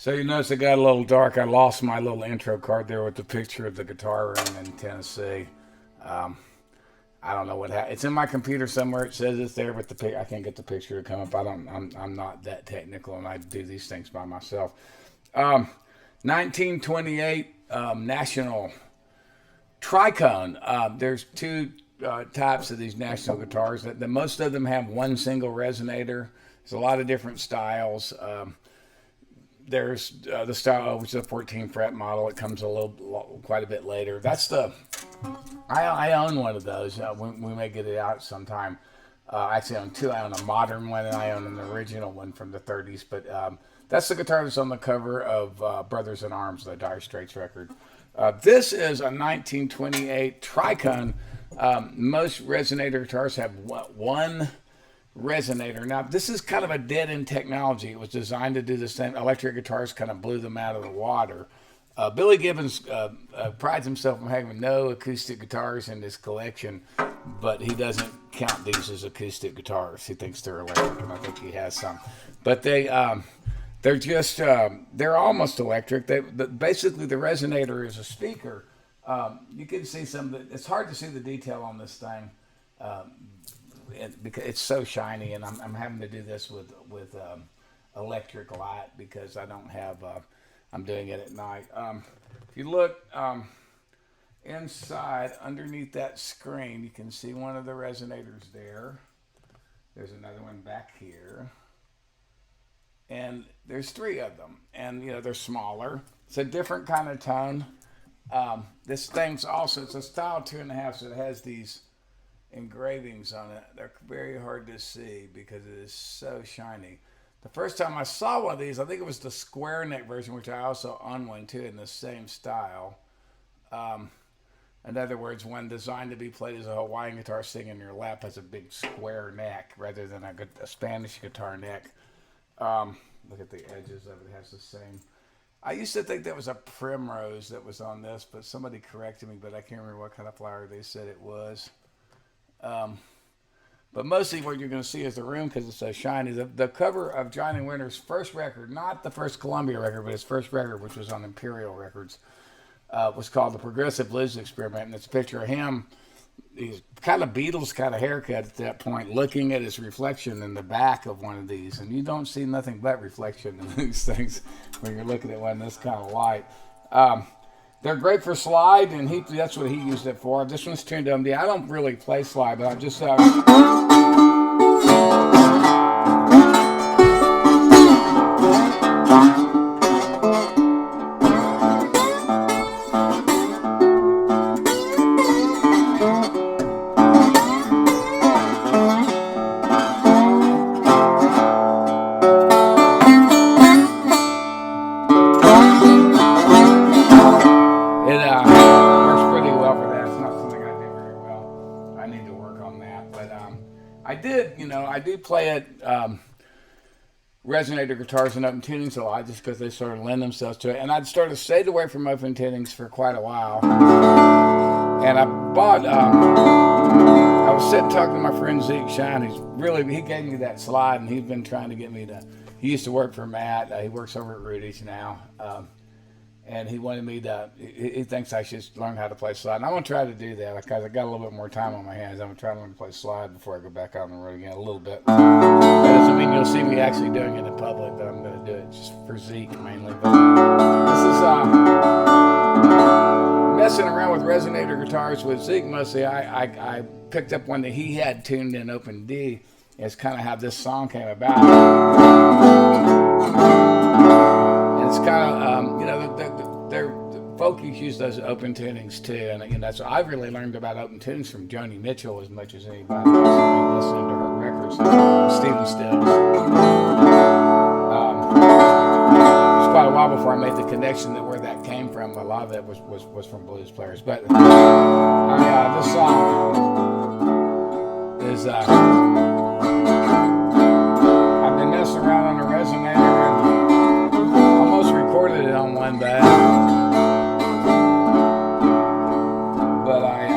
So you notice it got a little dark. I lost my little intro card there with the picture of the guitar room in Tennessee. Um, I don't know what happened. It's in my computer somewhere. It says it's there, but I can't get the picture to come up. I'm not that technical, and I do these things by myself. Um, 1928 National Tricone. There's two types of these national guitars. Most of them have one single resonator. There's a lot of different styles. There's the style, which is a 14 fret model. It comes quite a bit later. I own one of those. We may get it out sometime. I actually own two. I own a modern one, and I own an original one from the 30s. But that's the guitar that's on the cover of Brothers in Arms, the Dire Straits record. This is a 1928 Tricone. Most resonator guitars have one resonator. Now, this is kind of a dead-end technology. It was designed to do the same. Electric guitars kind of blew them out of the water. Billy Gibbons prides himself on having no acoustic guitars in his collection, but he doesn't count these as acoustic guitars. He thinks they're electric, and I think he has some. But they're just they're almost electric. Basically, the resonator is a speaker. You can see it's hard to see the detail on this thing. Because it's so shiny, and I'm having to do this with electric light because I don't have. I'm doing it at night. If you look inside, underneath that screen, you can see one of the resonators there. There's another one back here, and there's three of them, and they're smaller. It's a different kind of tone. This thing's also it's a style 2.5, so it has these engravings on it. They're very hard to see because it is so shiny. The first time I saw one of these, I think it was the square neck version, which I also own one too in the same style. In other words, one designed to be played as a Hawaiian guitar sitting in your lap has a big square neck rather than a Spanish guitar neck. Look at the edges of it. It has the same. I used to think that was a primrose that was on this, but somebody corrected me, but I can't remember what kind of flower they said it was. But mostly what you're going to see is the room because it's so shiny. The cover of Johnny Winter's first record, not the first Columbia record, but his first record, which was on Imperial Records, was called The Progressive Blues Experiment. And it's a picture of him. He's kind of Beatles kind of haircut at that point, looking at his reflection in the back of one of these. And you don't see nothing but reflection in these things when you're looking at one this kind of light. They're great for slide, and that's what he used it for. This one's tuned to MD. I don't really play slide, but I just... I do play it resonator guitars and open tunings a lot just because they sort of lend themselves to it. And I'd sort of stayed away from open tunings for quite a while. And I bought, I was sitting talking to my friend Zeke Shine. He gave me that slide, and he's been trying to get me to, he used to work for Matt. He works over at Rudy's now. And he wanted me to, he thinks I should learn how to play slide. And I'm going to try to do that because I got a little bit more time on my hands. I'm going to try to learn to play slide before I go back out on the road again a little bit. That doesn't mean you'll see me actually doing it in public, but I'm going to do it just for Zeke mainly. But this is messing around with resonator guitars with Zeke mostly. I picked up one that he had tuned in open D. It's kind of how this song came about. And it's kind of, the folkies use those open tunings too. And that's what I've really learned about open tunings from Joni Mitchell as much as anybody else. Listening to her records, Stephen Stills. It was quite a while before I made the connection that where that came from. A lot of that was from blues players. But this song is... I've been messing around on a resonator and almost recorded it on one bag. But I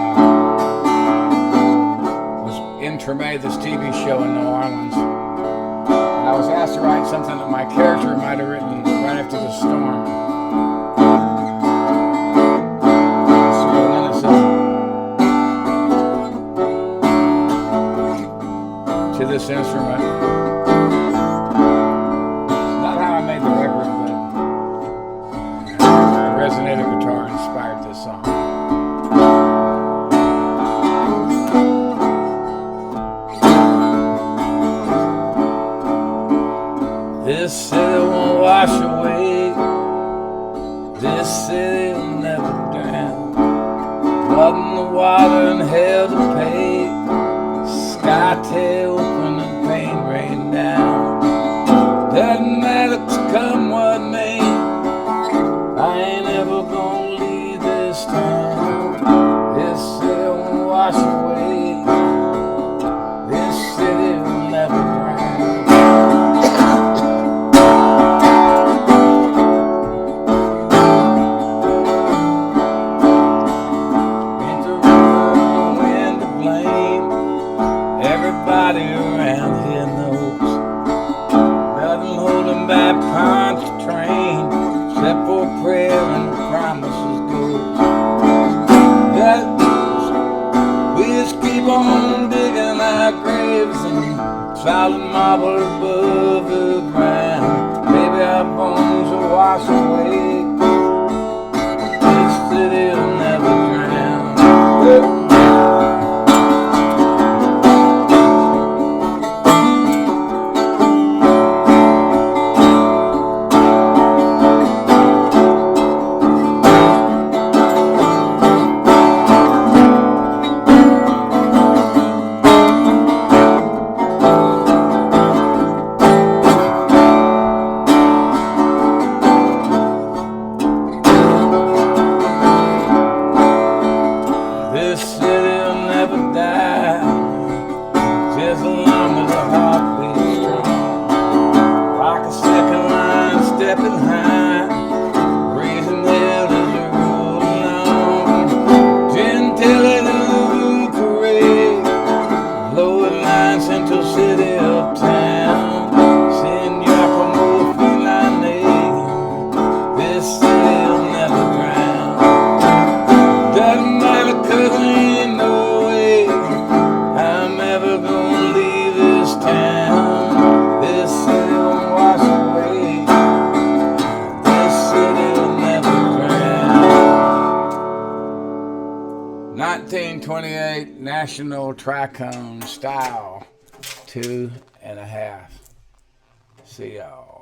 was in Treme, this TV show in New Orleans. And I was asked to write something that my character might have written right after the storm. To this instrument. It's not how I made the record, but a resonator guitar inspired this song. This city won't wash away. This city will never drown. Blood in the water and hell to pay. Sky tail open and pain rain down. Doesn't matter to come what may. I ain't ever gonna leave this town. This city won't wash away. This city will never drown. Ain't the river, the wind to blame. Everybody around here knows nothing holding back punch train except for prayer and promises goes. We just keep on digging our graves and solid marble above the ground. Maybe our bones will wash away. This city will never drown. This city will never die, just as long as the heart beats strong. Like a second line stepping high, raising hell as we roll along. Gentility to the parade, lower line, Central City uptown. Senor como Finlande, this city will never drown. Doesn't matter 'cause there ain't no way I'm ever gonna leave this town. This city won't wash away. This city will never drown. 1928 National Tricone style 2.5. See y'all.